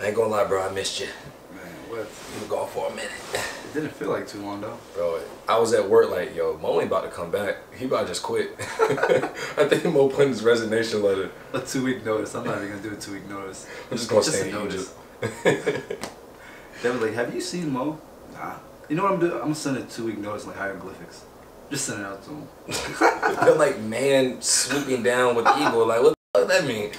I ain't gonna lie, bro. I missed you. Man, what? You were gone for a minute. It didn't feel like too long though. Bro, I was at work like, yo, Mo ain't about to come back. He about to just quit. I think Mo put in his resignation letter. A 2-week notice. I'm not even gonna do a 2-week notice. I'm just gonna stay in notice. They were like, have you seen Mo? Nah. You know what I'm doing? I'm gonna send a 2-week notice like hieroglyphics. Just send it out to him. I feel like man swooping down with eagle. Like, what the fuck that mean?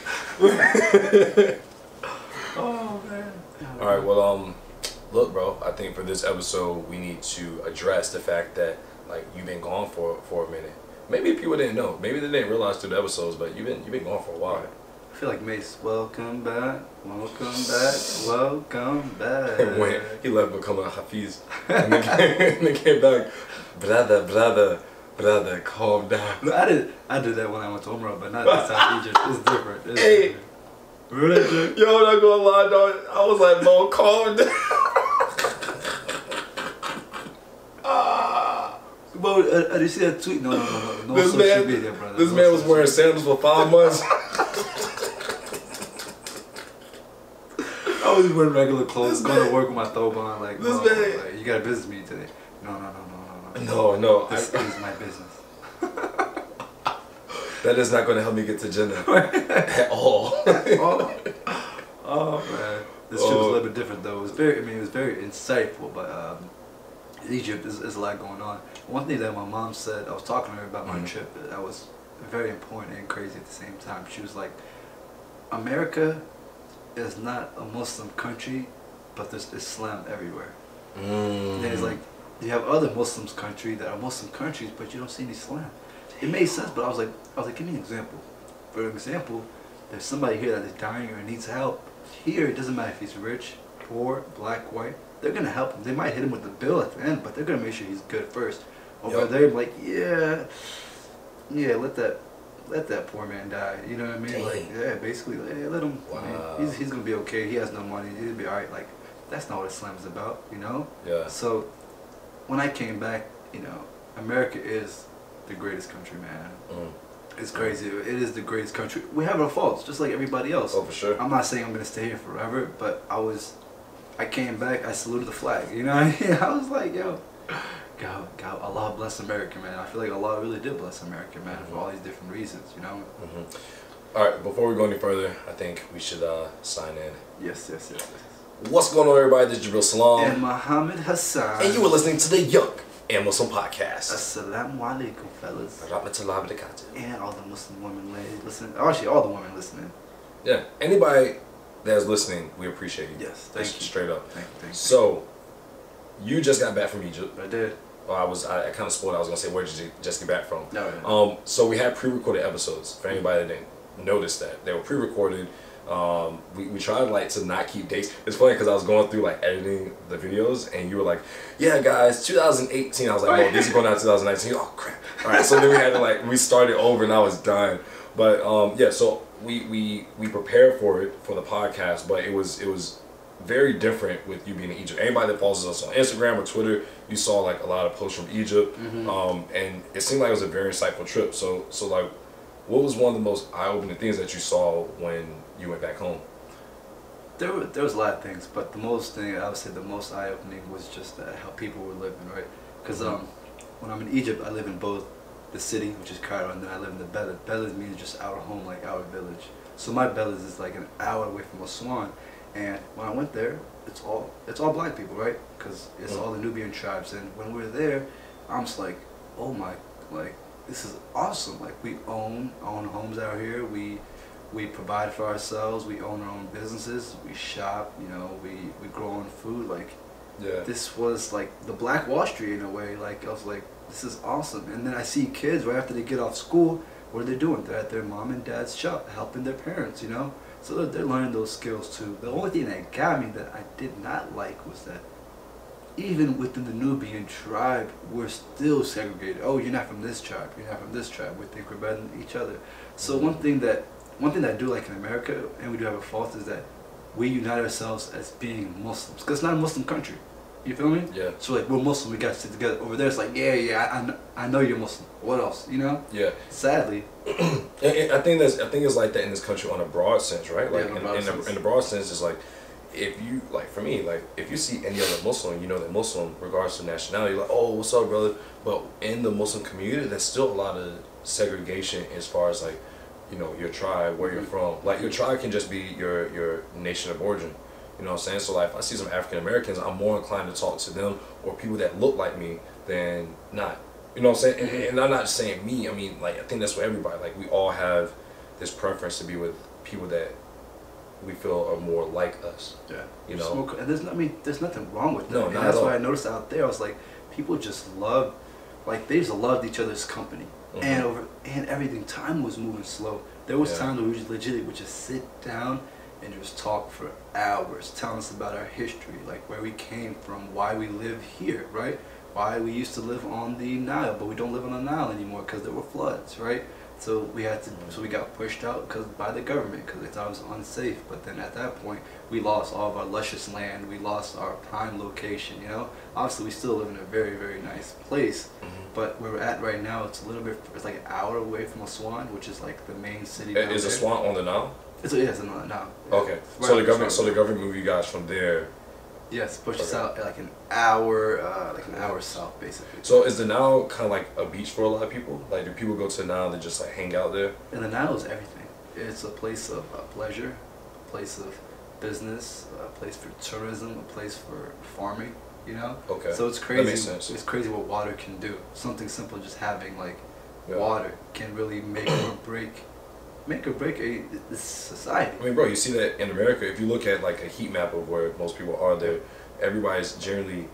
Oh man. Alright, well, look, bro, I think for this episode we need to address the fact that like you've been gone for a minute. Maybe people didn't know. Maybe they didn't realize through the episodes, but you've been gone for a while. Right. I feel like Mace. Welcome back. Welcome back. Welcome back. When he left becoming a Hafiz. And then came back. Brother, calm down. No, I did that when I went to Umrah, but not this time Egypt. It's different. It's Hey. different. Remember that joke? Yo, I'm not gonna lie, dog. I was like, Mo, calm down. Bro, did you see that tweet? No This social man, media, brother. this No man was social wearing media. sandals for 5 months. I was wearing regular clothes, going to work with my throw on, like, This no, man. like, you got a business meeting today. No. No. This is my business. That is not going to help me get to Jannah at all. Oh man, this trip was a little bit different though. It was very insightful. But in Egypt, there's a lot going on. One thing that my mom said, I was talking to her about my trip. That was very important and crazy at the same time. She was like, America is not a Muslim country, but there's Islam everywhere. There's like, you have other Muslims countries that are Muslim countries, but you don't see any Islam. It made sense, but I was like, give me an example. For example, there's somebody here that is dying or needs help. Here, it doesn't matter if he's rich, poor, black, white. They're gonna help him. They might hit him with the bill at the end, but they're gonna make sure he's good first. Over there, like, yeah, let that poor man die. You know what I mean? Dang. Like, yeah, basically, yeah, let him. Wow. I mean, he's gonna be okay. He has no money. He'll be alright. Like, that's not what Islam is about. You know? Yeah. So, when I came back, you know, America is the greatest country, man. It's crazy. It is the greatest country. We have our faults, just like everybody else. Oh, for sure. I'm not saying I'm gonna stay here forever, but I came back. I saluted the flag. You know what I mean? I was like, yo, God, Allah bless America, man. I feel like Allah really did bless America, man, for all these different reasons. You know? All right. Before we go any further, I think we should sign in. Yes. What's going on, everybody? This is Jabril Salam. And Muhammad Hassan. And you were listening to the Young and Muslim Podcast. Assalamu alaikum, fellas. Rahmatullahi wa barakatuh. And all the Muslim women ladies listening. Actually, all the women listening. Yeah. Anybody that's listening, we appreciate you. Yes, thank Just you. straight up. Thank you. So, you just got back from Egypt. I did. Well, I kind of spoiled. I was gonna say, where did you just get back from? No. So we had pre-recorded episodes. For anybody that didn't notice that, they were pre-recorded. We tried like to not keep dates. It's funny because I was going through like editing the videos, and you were like, "Yeah, guys, 2018." I was like, "Oh, this is going out 2019." Oh crap! All right, so then we had to like restart it over, and I was dying. But yeah, so we prepared for it for the podcast, but it was very different with you being in Egypt. Anybody that follows us on Instagram or Twitter, you saw like a lot of posts from Egypt, and it seemed like it was a very insightful trip. So like, what was one of the most eye-opening things that you saw when you went back home? There was a lot of things, but the most thing I would say the most eye-opening was just how people were living, right? Because when I'm in Egypt, I live in both the city, which is Cairo, and then I live in the Beled. Beled means just our home, like our village. So my Beled is like an hour away from Aswan, and when I went there, it's all black people, right? Because it's all the Nubian tribes, and when we were there, I'm just like, oh my, like this is awesome. Like we own homes out here. We provide for ourselves. We own our own businesses. We shop. You know, we grow our own food. Like, this was like the Black Wall Street in a way. Like I was like, this is awesome. And then I see kids right after they get off school. What are they doing? They're at their mom and dad's shop, helping their parents. You know, so they're learning those skills too. The only thing that got me that I did not like was that even within the Nubian tribe, we're still segregated. Oh, you're not from this tribe. You're not from this tribe. We think we're better than each other. So one thing that I do like in America, and we do have a fault, is that we unite ourselves as being Muslims. Because it's not a Muslim country. You feel me? Yeah. So like, we're Muslim, we got to stick together. Over there, it's like, I know you're Muslim. What else? You know? Yeah. Sadly. I think it's like that in this country on a broad sense, right? Like in the broad sense, it's like, if you, like, for me, like, if you see any other Muslim, you know that Muslim, regardless of nationality, you're like, oh, what's up, brother? But in the Muslim community, there's still a lot of segregation as far as, like, you know, your tribe, where you're from. Like, your tribe can just be your nation of origin. You know what I'm saying? So, like, if I see some African Americans, I'm more inclined to talk to them or people that look like me than not. You know what I'm saying? And I'm not just saying me. I mean, like, I think that's for everybody. Like, we all have this preference to be with people that we feel are more like us. Yeah. You know? Smoke, and there's nothing wrong with that. No, and not that's at all. why I noticed out there. I was like, people just love, like, they just loved each other's company. And everything. Time was moving slow. There was times where we just legitimately would just sit down and just talk for hours, telling us about our history, like where we came from, why we live here, right? Why we used to live on the Nile, but we don't live on the Nile anymore because there were floods, right? So we had to, so we got pushed out by the government because they thought it was unsafe. But then at that point, we lost all of our luscious land. We lost our prime location. You know, obviously we still live in a very, very nice place. But where we're at right now, it's a little bit, it's like an hour away from Aswan, which is like the main city. Is Aswan on the Nile? It's on the Nile. Okay, so the government moved you guys from there. Yes, pushed us out like an hour south, basically. So is the Nile kind of like a beach for a lot of people? Like, do people go to the Nile to just like hang out there? And the Nile is everything. It's a place of pleasure, a place of business, a place for tourism, a place for farming. You know. Okay. So it's crazy. That makes sense. It's crazy what water can do. Something simple, just having like water, can really make or break a society. I mean, bro, you see that in America. If you look at like a heat map of where most people are there, everybody's generally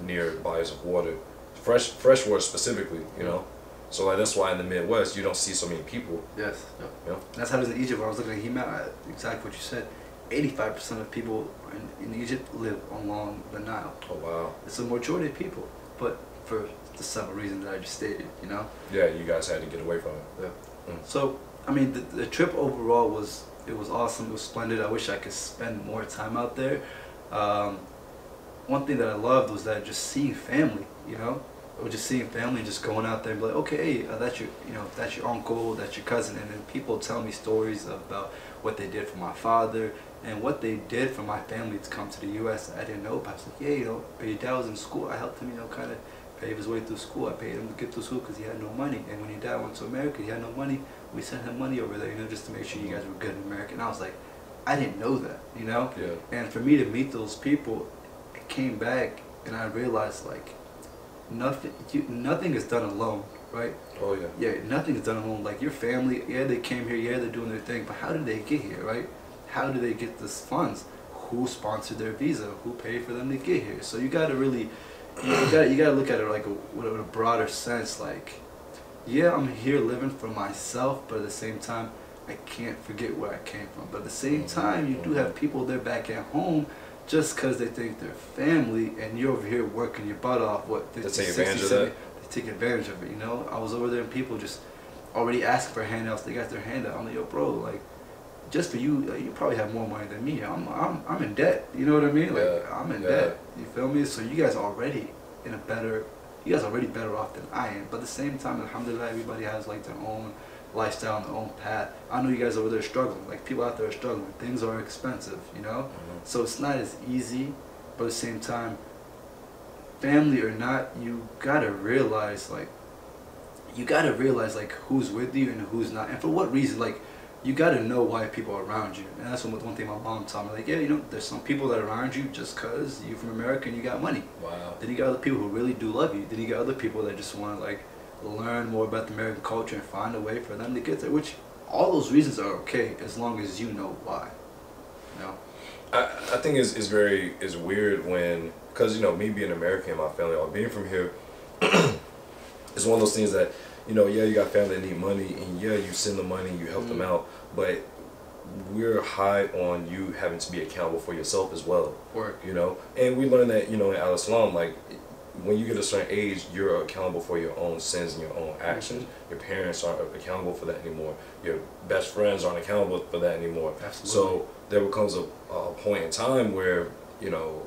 near bodies of water, fresh water specifically. You know, so like that's why in the Midwest you don't see so many people. Yes. Yep. You know? That's how it is in Egypt. When I was looking at heat map, exactly what you said. 85% of people in Egypt live along the Nile. Oh wow. It's a majority of people, but for the several reasons that I just stated. You know. Yeah, you guys had to get away from it. Yeah. So. I mean, the trip overall was awesome. It was splendid. I wish I could spend more time out there. One thing that I loved was that just seeing family, you know, or just seeing family, just going out there and be like, okay, hey, that's your uncle, that's your cousin, and then people tell me stories about what they did for my father and what they did for my family to come to the U.S. I didn't know about. I was like, yeah, you know, your dad was in school. I helped him, you know, kind of pave his way through school. I paid him to get through school because he had no money, and when your dad went to America, he had no money. We sent him money over there, you know, just to make sure you guys were good in America. And I was like, I didn't know that, you know? Yeah. And for me to meet those people, I came back and I realized like nothing is done alone, right? Oh yeah. Yeah, nothing is done alone. Like your family, yeah, they came here, yeah, they're doing their thing, but how did they get here, right? How did they get this funds? Who sponsored their visa? Who paid for them to get here? So you gotta really, you gotta look at it like with a broader sense, like. Yeah, I'm here living for myself, but at the same time, I can't forget where I came from. But at the same time, you do have people there back at home just because they think they're family, and you're over here working your butt off. What, 50, they take 60, advantage 70, of that? They take advantage of it, you know? I was over there and people just already asking for handouts. They got their handout. I'm like, yo, bro, like, just for you, like, you probably have more money than me. I'm in debt. You know what I mean? Like, I'm in debt. You feel me? So you guys are already in a better... You guys are already better off than I am. But at the same time, alhamdulillah, everybody has like their own lifestyle and their own path. I know you guys over there struggling. Like people out there are struggling. Things are expensive, you know? So it's not as easy, but at the same time, family or not, you gotta realize like who's with you and who's not. And for what reason, like you gotta know why people are around you. And that's one thing my mom taught me. Like, yeah, you know, there's some people that are around you just because you're from America and you got money. Wow. Then you got other people who really do love you. Then you got other people that just want to like learn more about the American culture and find a way for them to get there. Which all those reasons are okay as long as you know why. You know. I think it's weird when, because you know, me being American, my family all being from here, it's one of those things that, you know, yeah, you got family that need money, and yeah, you send them money, you help them out, but we're high on you having to be accountable for yourself as well. Work. You know, and we learned that, you know, in Al-Islam, like, when you get a certain age, you're accountable for your own sins and your own actions. Your parents aren't accountable for that anymore. Your best friends aren't accountable for that anymore. Absolutely. So there becomes a point in time where, you know,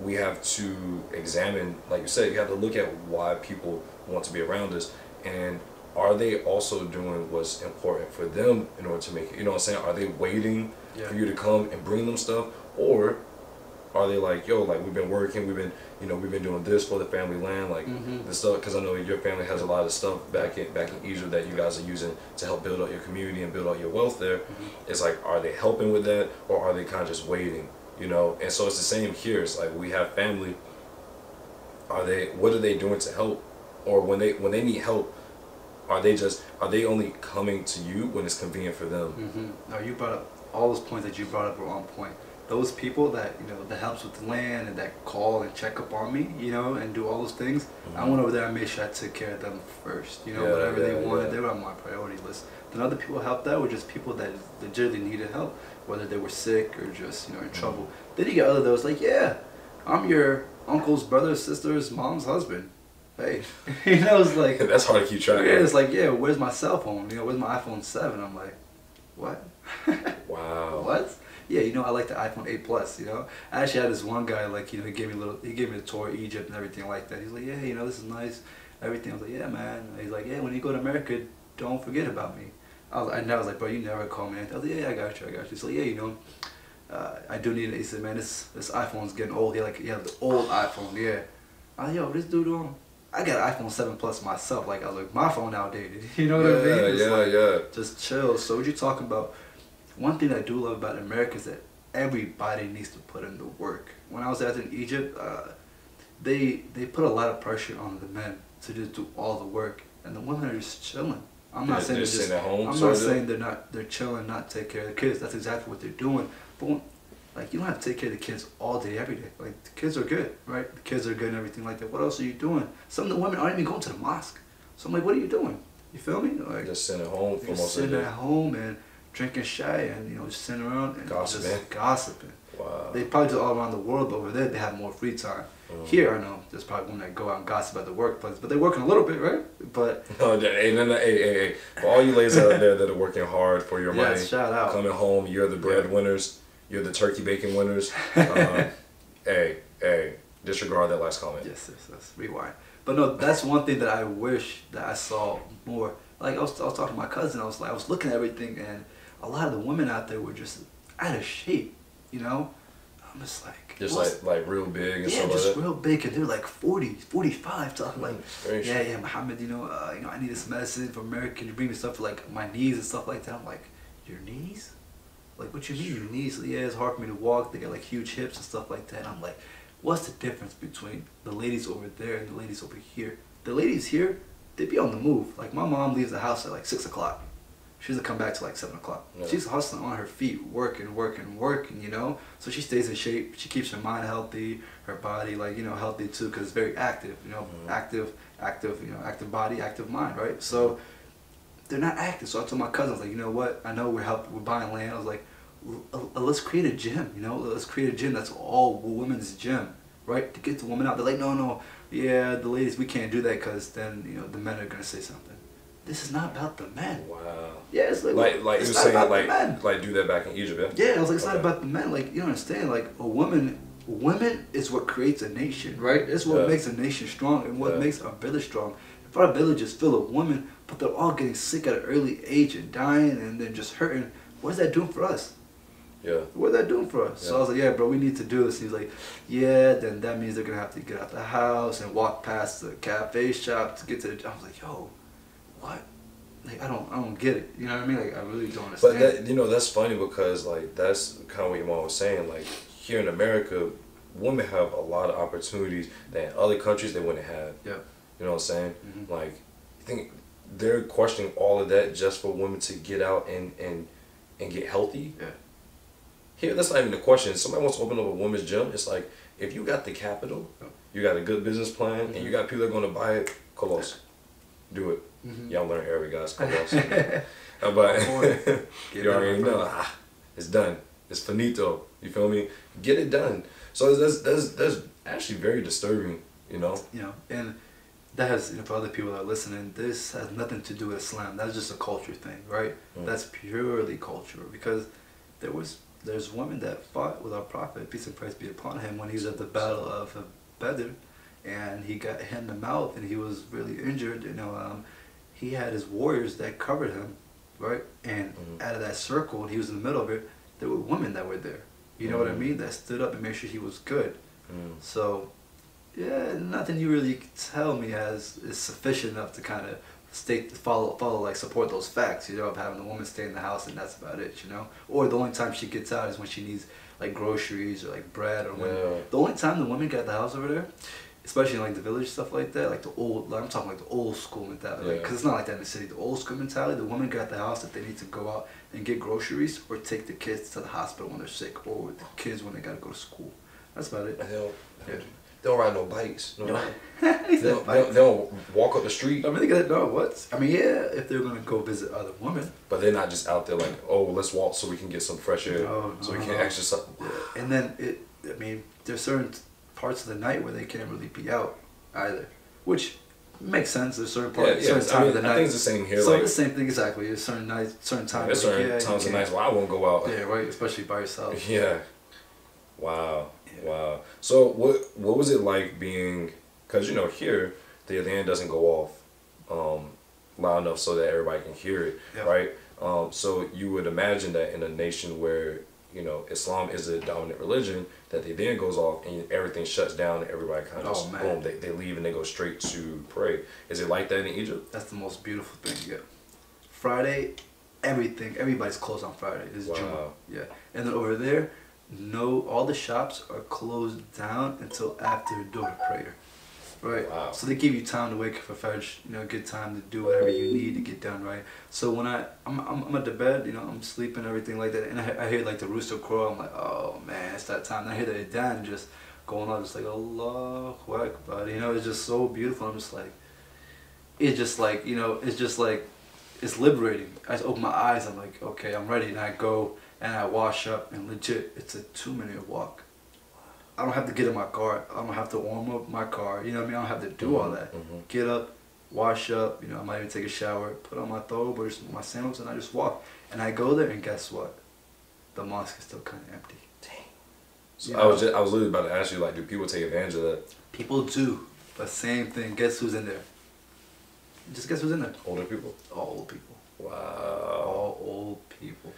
we have to examine, like you said, you have to look at why people want to be around us, and are they also doing what's important for them in order to make it, you know what I'm saying? Are they waiting for you to come and bring them stuff, or are they like, yo, like we've been working, we've been doing this for the family land, like this stuff, because I know your family has a lot of stuff back in Egypt that you guys are using to help build out your community and build out your wealth there. It's like, are they helping with that, or are they kind of just waiting, you know? And so it's the same here. It's like we have family. What are they doing to help, or when they need help, are they only coming to you when it's convenient for them? Now you brought up all those points that you brought up were on point. Those people that, you know, that helps with the land and that call and check up on me, you know, and do all those things, I went over there and made sure I took care of them first. You know, whatever they wanted, they were on my priority list. Then other people helped out were just people that legitimately needed help, whether they were sick or just, you know, in trouble. Then you get other those like, yeah, I'm your uncle's brother, sister's mom's husband. Hey, you know, it's like that's hard to keep track of. Yeah, it's like, yeah, where's my cell phone? You know, where's my iPhone 7? I'm like, what? Wow. What? Yeah, you know, I like the iPhone 8 Plus, you know. I actually had this one guy, like, you know, he gave me a tour of Egypt and everything like that. He's like, yeah, you know, this is nice, everything. I was like, yeah, man. And he's like, yeah, when you go to America, don't forget about me. I was like, bro, you never call me. I was like, yeah, I got you. He's like, yeah, you know, I do need it. He said, man, this iPhone's getting old. He had the old iPhone, yeah. I was like, yo, this dude I got an iPhone 7 Plus myself. Like, I was like, my phone outdated. You know what I mean? It's just chill. So what you talking about? One thing I do love about America is that everybody needs to put in the work. When I was out in Egypt, they put a lot of pressure on the men to just do all the work, and the women are just chilling. I'm not saying they're just sitting at home. I'm not saying they're chilling, not take care of the kids. That's exactly what they're doing. But like, you don't have to take care of the kids all day, every day. Like, the kids are good, right? The kids are good and everything like that. What else are you doing? Some of the women aren't even going to the mosque. So I'm like, what are you doing? You feel me? Like, just sitting at home for most of the day. Sitting at home and drinking chai and, you know, just sitting around and just gossiping. Wow. They probably do it all around the world, but over there they have more free time. Here, I know there's probably women that go out and gossip at the workplace, but they're working a little bit, right? But hey, for all you ladies out there that are working hard for your money, shout out. Coming home, you're the breadwinners, you're the turkey bacon winners. Hey, disregard that last comment. Yes, rewind. But no, that's one thing that I wish that I saw more. Like, I was talking to my cousin, I was looking at everything, and a lot of the women out there were just out of shape, you know? I'm just like... like real big and stuff like that? Yeah, just real big, and they're like 40, 45, talking like, yeah, Muhammad, you know, I need this medicine from America, can you bring me stuff for, like, my knees and stuff like that? I'm like, your knees? Like, what you mean, your knees? Yeah, it's hard for me to walk, they got, like, huge hips and stuff like that. I'm like, what's the difference between the ladies over there and the ladies over here? The ladies here, they be on the move. Like, my mom leaves the house at like 6 o'clock. She doesn't come back till like 7 o'clock. Yeah. She's hustling on her feet, working, you know? So she stays in shape. She keeps her mind healthy, her body, like, you know, healthy too, because it's very active, you know, active, you know, active body, active mind, right? So they're not active. So I told my cousins, like, you know what? I know we're buying land. I was like, let's create a gym, you know? Let's create a gym that's all women's gym, right? To get the women out. They're like, no, yeah, the ladies, we can't do that because then, you know, the men are going to say something. This is not about the men. Wow. Yeah, it's like you were saying, like do that back in Egypt, yeah? Yeah, I was like, it's not about the men. Like, you don't understand, like, women is what creates a nation, right? It's what makes a nation strong and what makes our village strong. If our village is full of women, but they're all getting sick at an early age and dying and then just hurting, what is that doing for us? Yeah. What is that doing for us? Yeah. So I was like, yeah, bro, we need to do this. And he's like, yeah, then that means they're going to have to get out the house and walk past the cafe shop to get to the... I was like, yo, what? Like, I don't get it. You know what I mean? Like, I really don't understand. But that, you know, that's funny because, like, that's kind of what your mom was saying. Like, here in America, women have a lot of opportunities that in other countries they wouldn't have. Yeah. You know what I'm saying? Mm-hmm. Like, I think they're questioning all of that just for women to get out and get healthy. Yeah. Here, that's not even the question. If somebody wants to open up a women's gym, it's like, if you got the capital, you got a good business plan, and you got people that are going to buy it, Kolos. Do it. Y'all learn Arabic, guys. Kolos. But you already know. It's done. It's finito. You feel me? Get it done. So that's actually very disturbing, you know? You know, and that has, you know, for other people that are listening, this has nothing to do with Islam. That's just a culture thing, right? That's purely cultural, because there's women that fought with our Prophet, peace and praise be upon him, when he was at the battle of Badr, and he got hit in the mouth and he was really injured. You know, he had his warriors that covered him, right? And out of that circle, and he was in the middle of it, there were women that were there. You know what I mean? That stood up and made sure he was good. So, yeah, nothing you really tell me is sufficient enough to kind of follow, like, support those facts, you know, of having the woman stay in the house and that's about it, you know? Or the only time she gets out is when she needs, like, groceries or, like, bread or when... The only time the women get out the house over there, especially in, like, the village, stuff like that, like the old, like, I'm talking like the old school mentality, because it's not like that in the city. The old school mentality, the women get out the house if they need to go out and get groceries or take the kids to the hospital when they're sick, or with the kids when they gotta go to school. That's about it. They don't ride no bikes. No. They don't walk up the street. I mean, they gotta know what. I mean, yeah, if they're gonna go visit other women. But they're not just out there like, oh, let's walk so we can get some fresh air, so we can exercise. Yeah. And then I mean, there's certain parts of the night where they can't really be out either, which makes sense. There's certain parts, certain time of the night. I think it's the same here. So like, the same thing exactly. There's certain nights, certain times. There's certain times of nights where I won't go out. Yeah, right. Especially by yourself. Yeah. Wow. Yeah. Wow. So what was it like being? Because you know here the adhan doesn't go off loud enough so that everybody can hear it, right? So you would imagine that in a nation where you know Islam is the dominant religion, that the adhan goes off and everything shuts down and everybody kind of just boom, they leave and they go straight to pray. Is it like that in Egypt? That's the most beautiful thing. Yeah. Friday, everybody's closed on Friday. It's Juma. Yeah. And then over there, all the shops are closed down until after Dhuhr prayer. Right. Wow. So they give you time to wake up for Fajr, you know, good time to do whatever you need to get done, right? So when I'm at the bed, you know, I'm sleeping, everything like that, and I hear like the rooster crow, I'm like, oh man, it's that time. And I hear the adhan just going on, just like Allahu Akbar, you know, it's just so beautiful. I'm just like, you know, it's liberating. I just open my eyes, I'm like, okay, I'm ready, and I go and I wash up, and legit, it's a 2-minute walk. I don't have to get in my car. I don't have to warm up my car. You know what I mean? I don't have to do all that. Get up, wash up. You know, I might even take a shower, put on my thobe or my sandals, and I just walk. And I go there, and guess what? The mosque is still kind of empty. Dang. So I was literally about to ask you, like, do people take advantage of that? People do, but same thing. Guess who's in there? Just guess who's in there? Older people. All old people. Wow. All old people.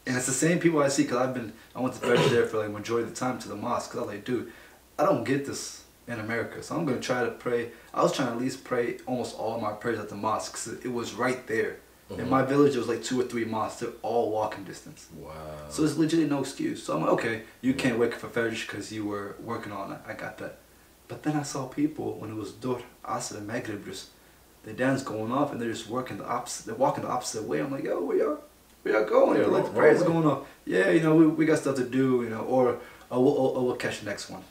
And it's the same people I see, because I went to Fajr there for like majority of the time to the mosque, because I was like, dude, I don't get this in America, so I'm going to try to pray. I was trying to at least pray almost all of my prayers at the mosque, because it was right there. In my village, there was like 2 or 3 mosques. They're all walking distance. Wow. So it's legitimately no excuse. So I'm like, okay, you can't wake up for Fajr because you were working on it. I got that. But then I saw people, when it was Dhuhr, Asr, and Maghrib, just the dance going off, and they're just working the opposite. They're walking the opposite way. I'm like, yo, where y'all going? Yeah, like the prayers going off. Yeah, you know, we got stuff to do, you know, or we'll catch the next one.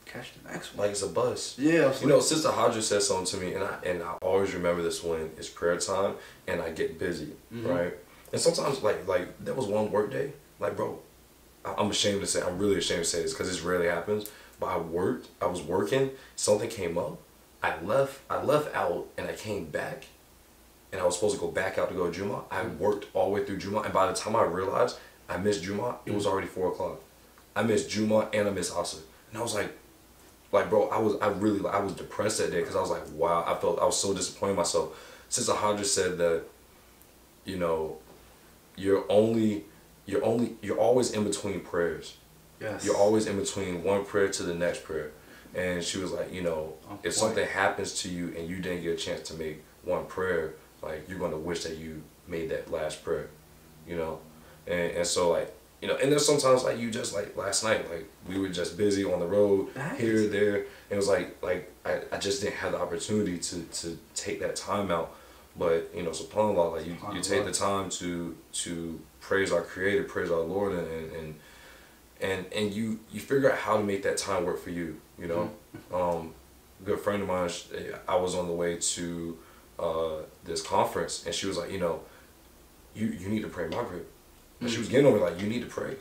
Catch the next one. Like it's a bus. Yeah. You know, Sister Hadra said something to me, and I always remember this when it's prayer time and I get busy, right? And sometimes, like there was one work day, like, bro, I'm really ashamed to say this because this rarely happens, but I was working, something came up, I left out, and I came back, and I was supposed to go back out to go to Juma. I worked all the way through Juma, and by the time I realized I missed Juma, it was already 4 o'clock. I missed Juma and I missed Asr, and I was like, bro, I was depressed that day because I was like, wow, I was so disappointed in myself. Sister Hadra said that, you know, you're always in between prayers. Yes. You're always in between one prayer to the next prayer. And she was like, you know, if something happens to you and you didn't get a chance to make one prayer, like, you're going to wish that you made that last prayer, you know? And so, like, you know, and there's sometimes, like, you just, like, last night, like, we were just busy on the road, here, there. And it was like I just didn't have the opportunity to take that time out. But, you know, subhanAllah, like, you take the time to praise our Creator, praise our Lord, and you figure out how to make that time work for you, you know? A good friend of mine, I was on the way to this conference, and she was like, you know, you need to pray Maghrib. And she was getting over like, you need to pray.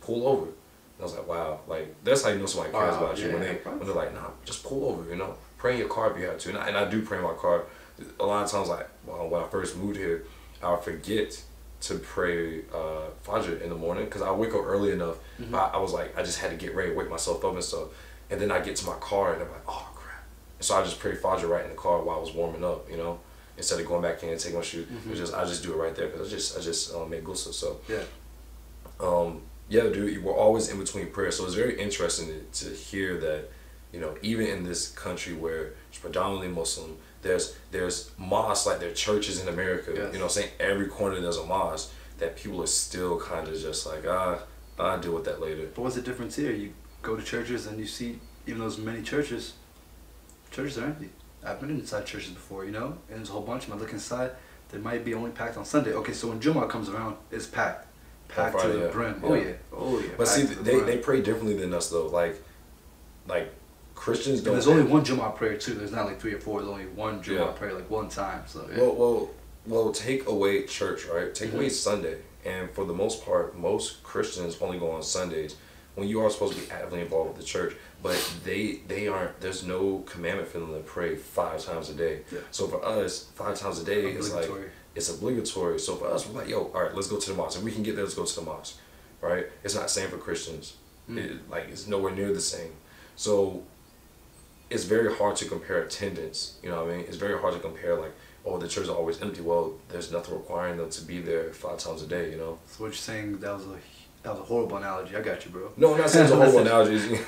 Pull over. And I was like, wow, like, that's how you know somebody cares about you, when they're like, nah, just pull over, you know? Pray in your car if you have to. And I do pray in my car. A lot of times, like, when I first moved here, I would forget to pray Fajr in the morning because I wake up early enough. But I was like, I just had to get ready, wake myself up and stuff. And then I get to my car and I'm like, oh crap. And so I just pray Fajr right in the car while I was warming up, you know, instead of going back in and taking my shoes. I just do it right there because I just make ghusl. So Yeah, dude, we're always in between prayers. So it's very interesting to hear that, even in this country where it's predominantly Muslim, there's mosques, like there are churches in America, Yes. you know what I'm saying? Every corner there's a mosque that people are still kind of just like, I'll deal with that later. But what's the difference here? You go to churches and you see, even those many churches are empty. I've been inside churches before, and there's a whole bunch of them. I look inside, they might be only packed on Sunday. Okay, so when Jummah comes around, it's packed. Packed Friday, to the yeah. brim. Yeah. Oh yeah. But see, packed to the they brim. pray differently than us though. Like Christians And don't. there's only one Jummah prayer too. There's not like 3 or 4. There's only one Jummah Yeah. prayer, like one time. So yeah. Well, take away church, right? Take Mm-hmm. away Sunday, and for the most part, most Christians only go on Sundays when you are supposed to be actively involved with the church. But they aren't. There's no commandment for them to pray 5 times a day. Yeah. So for us, 5 times a day is like it's obligatory. So for us, we're like, yo, all right, let's go to the mosque. If we can get there, let's go to the mosque, right? It's not the same for Christians. It's nowhere near the same. So it's very hard to compare attendance. You know what I mean? It's very hard to compare like, oh, the church is always empty. Well, there's nothing requiring them to be there 5 times a day. So what you're saying, that was a horrible analogy. I got you, bro. No, I'm not saying it's a horrible analogy.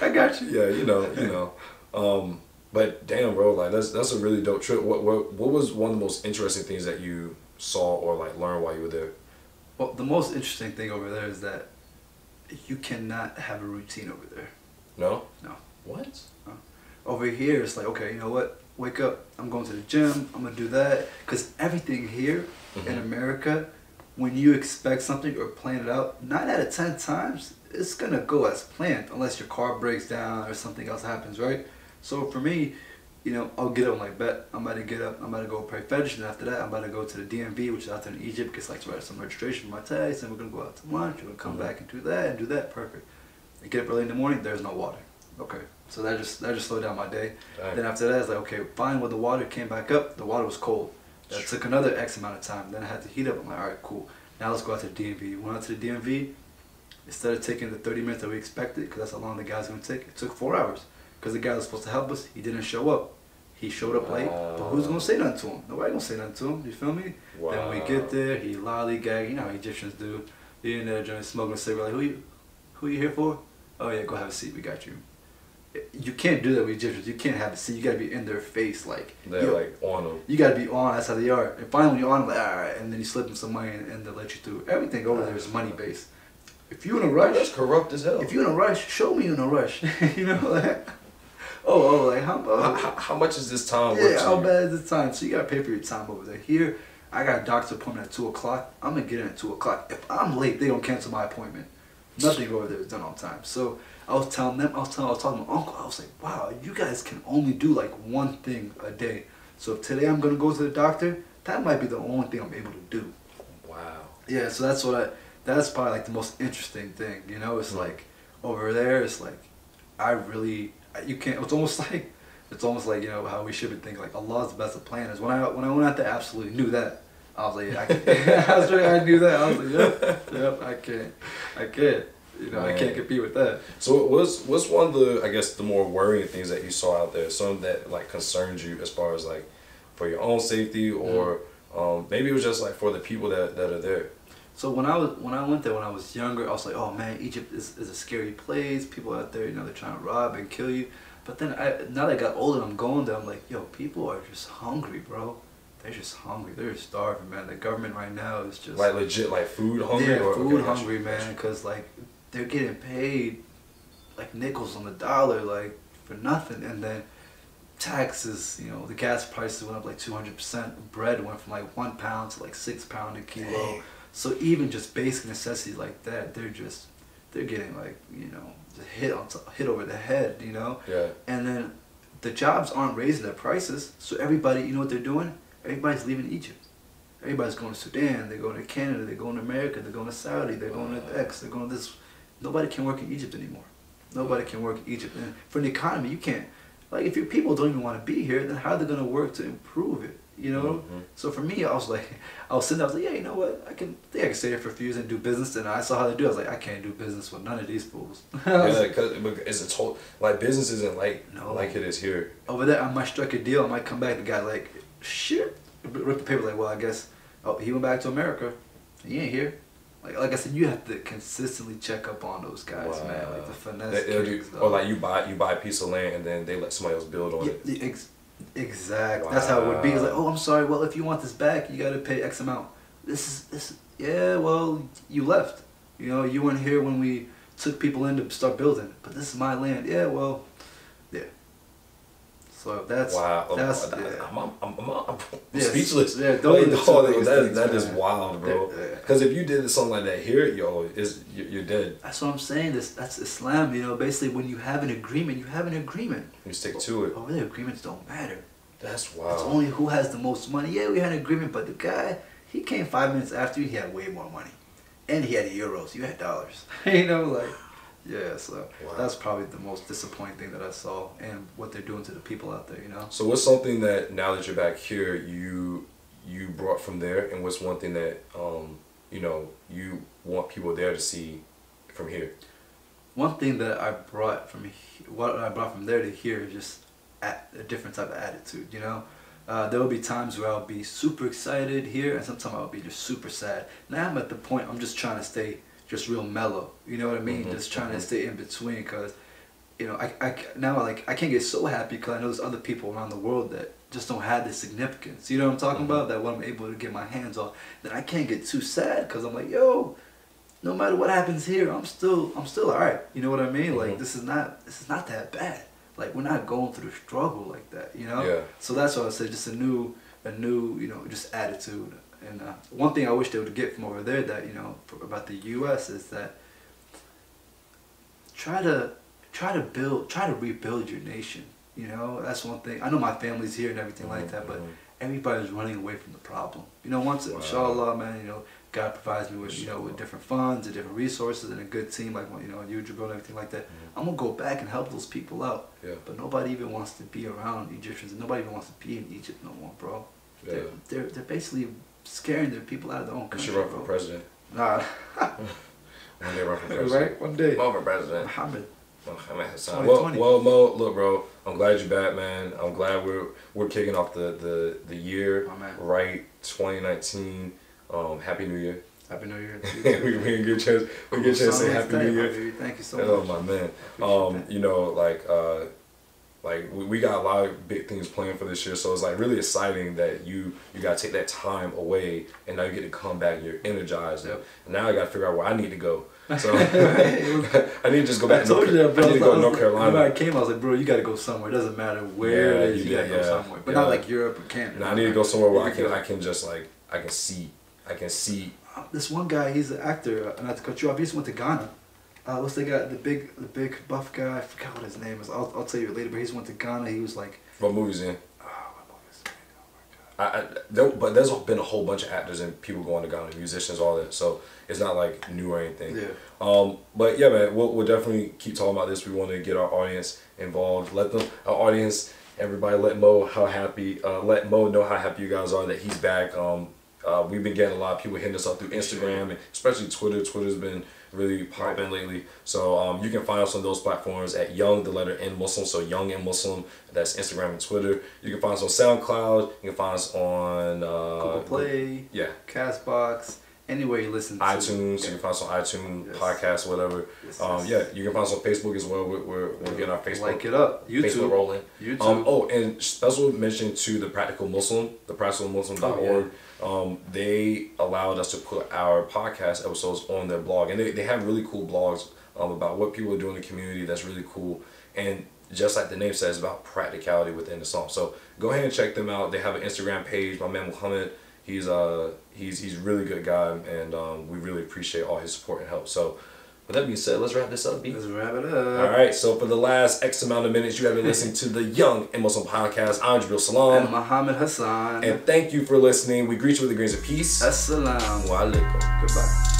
I got you. Yeah, but damn, bro, like that's a really dope trip. What was one of the most interesting things that you saw or like learned while you were there? Well, the most interesting thing over there is that you cannot have a routine over there. No? No. What? Over here, it's like, okay, you know what? Wake up. I'm going to the gym. I'm going to do that. Because everything here in America, when you expect something or plan it out, 9 out of 10 times, it's going to go as planned. Unless your car breaks down or something else happens, right? So for me, I'll get up, I'm like, bet, I'm about to get up, I'm about to go pray Fetish, and after that, I'm about to go to the DMV, which is out there in Egypt, because like to write some registration for my tax, and we're going to go out to lunch, we're going to come back and do that, perfect. I get up early in the morning, there's no water. Okay, so that just slowed down my day. Dang. Then after that, it's like, okay, fine, when the water came back up, the water was cold. That took another X amount of time. Then I had to heat up, I'm like, all right, cool. Now let's go out to the DMV. Went out to the DMV, instead of taking the 30 minutes that we expected, because that's how long the guy's going to take, it took 4 hours. Because the guy that was supposed to help us, he didn't show up. He showed up late, but who's gonna say nothing to him? Nobody gonna say nothing to him. You feel me? Wow. Then when we get there, he lollygag. You know how Egyptians do. He in there joint smoking a cigarette. Like, who you here for? Oh yeah, go have a seat. We got you. You can't do that with Egyptians. You can't have a seat. You gotta be in their face, like they're like on them. You gotta be on. That's how they are. And finally, when you're on, like all right, and then you slip them some money, and they let you through. Everything over there is money based. If you in a rush, That's corrupt as hell. if you in a rush, show me you in a rush. Like. Like how much is this time? Yeah, how bad is the time? So you gotta pay for your time over there. Here, I got a doctor's appointment at 2 o'clock. I'm gonna get in at 2 o'clock. If I'm late, they don't cancel my appointment. Nothing over there is done on time. So I was telling them, I was talking to my uncle. I was like, wow, you guys can only do like one thing a day. So if today I'm gonna go to the doctor, that might be the only thing I'm able to do. Wow. Yeah, so that's probably like the most interesting thing. It's like over there, it's like you can't. It's almost like how we should be thinking like Allah's the best of planners. When I went out there, I absolutely knew that. I was like, yeah, I knew that. I was like, yep, I can't. I can't compete with that. So what's one of the, I guess, the more worrying things that you saw out there? Something that like concerns you as far as like for your own safety, or maybe it was just like for the people that are there. So when I went there when I was younger, I was like, oh man, Egypt is a scary place. People out there, they're trying to rob and kill you. But then now that I got older, I'm going there. I'm like, yo, people are just hungry, bro. They're just hungry. They're starving, man. The government right now is just like legit, like food hungry. Yeah, or food hungry, man. Because like they're getting paid like nickels on the dollar, like for nothing, and then taxes. The gas prices went up like 200%. Bread went from like £1 to like £6 a kilo. Dang. So even just basic necessities like that, they're getting like, hit over the head, Yeah. And then the jobs aren't raising their prices, so everybody, you know what they're doing? Everybody's leaving Egypt. Everybody's going to Sudan, they're going to Canada, they're going to America, they're going to Saudi, they're going to X, they're going to this. Nobody can work in Egypt anymore. Nobody can work in Egypt. And for the economy, you can't. Like, if your people don't even want to be here, then how are they going to work to improve it? So for me, I was sitting there, I was like, yeah, you know what, I can stay here for a few years and do business. And I saw how they do. I was like, I can't do business with none of these fools. Yeah, because it's a like business isn't like it is here. Over there, I might strike a deal. I might come back. The guy like, shit, rip the paper like, well, I guess, he went back to America. He ain't here. like I said, you have to consistently check up on those guys, man. Like the finesse. Or like you buy a piece of land and then they let somebody else build on it. Exactly. Wow. That's how it would be. It's like, oh, I'm sorry. Well, if you want this back, you got to pay X amount. This. Yeah. Well, you left. You know, you weren't here when we took people in to start building. But this is my land. Yeah. Well. Yeah. So that's wow. That's I'm speechless. Yeah. That is wild, bro. Because if you did something like that here, you're dead. That's what I'm saying. That's Islam. You know, basically, when you have an agreement, you have an agreement. You stick to it. Over there, agreements don't matter. That's wild. It's only who has the most money. Yeah, we had an agreement, but the guy, he came 5 minutes after you. He had way more money, and he had euros. You had dollars. You know, like. Yeah, so that's probably the most disappointing thing that I saw, and what they're doing to the people out there, you know. So what's something that now that you're back here, you brought from there, and what's one thing that you know, you want people there to see from here? One thing that I brought from there to here is just a different type of attitude, you know. There will be times where I'll be super excited here, and sometimes I'll be just super sad. Now I'm at the point I'm just trying to stay just real mellow, you know what I mean? Just trying to stay in between, because, you know, I can't get so happy because I know there's other people around the world that just don't have this significance. You know what I'm talking about? That when I'm able to get my hands on, then I can't get too sad, because I'm like, yo, no matter what happens here, I'm still alright. You know what I mean? Like this is not that bad. Like we're not going through the struggle like that, you know? Yeah. So that's why I say just a new, you know, just attitude. And one thing I wish they would get from over there that, you know, about the U.S. is that try to rebuild your nation. You know, that's one thing. I know my family's here and everything like that, but everybody's running away from the problem. You know, once inshallah, man, you know, God provides me with, you know, with different funds and different resources and a good team like, you know, you and everything like that. I'm gonna go back and help those people out. Yeah. But nobody even wants to be around Egyptians, and nobody even wants to be in Egypt no more, bro. Yeah. They're basically scaring their people out of their own country. You should run for president. Nah. One day run for president. Right? One day. Run for president. Muhammad Hassan. Well, Mo, look, bro. I'm glad you're back, man. I'm glad we're kicking off the year right, 2019. Happy New Year. Happy New Year. we didn't get a chance. We get a chance to say Happy New Year. Thank you so much. Oh my man. You know, like we got a lot of big things planned for this year, so it's like really exciting that you gotta take that time away, and now you get to come back and you're energized. Yep. And now I gotta figure out where I need to go. So I need to just go back. I told you that, bro. I need to go to North Carolina. When I came, I was like, bro, you gotta go somewhere. It doesn't matter where it is. You gotta go somewhere, but not like Europe or Canada. No, I need to go somewhere where I can just like I can see. This one guy, he's an actor. Not to cut you off. He just went to Ghana. What's the guy, the big buff guy? I forgot what his name is. I'll tell you later. But he just went to Ghana. He was like, what movie's in? What movie's in? Oh my God. But there's been a whole bunch of actors and people going to Ghana, musicians, all that. So it's not like new or anything. Yeah. But yeah, man, we'll definitely keep talking about this. We want to get our audience involved. Our audience, everybody, let Mo know how happy you guys are that he's back. We've been getting a lot of people hitting us up through Instagram, and especially Twitter. Twitter's been really popping lately. So you can find us on those platforms at Young, the letter N Muslim. So Young and Muslim. That's Instagram and Twitter. You can find us on SoundCloud. You can find us on Google Play. Yeah. Castbox. Anywhere you listen to iTunes. You can find us on iTunes, podcasts, whatever. Yeah, you can find us on Facebook as well. We're getting our Facebook. Like it up. YouTube. Facebook rolling. YouTube. And special mention to the Practical Muslim, the practicalmuslim.org. They allowed us to put our podcast episodes on their blog, and they have really cool blogs about what people are doing in the community. That's really cool, and just like the name says, about practicality within Islam. So go ahead and check them out. They have an Instagram page. My man Muhammad, he's a really good guy, and we really appreciate all his support and help. So with that being said, let's wrap this up, B. Let's wrap it up. All right, so for the last X amount of minutes, you have been listening to the Young and Muslim podcast. I'm Jabril Salam. And Muhammad Hassan. And thank you for listening. We greet you with the grace of peace. Assalamu alaikum. Goodbye.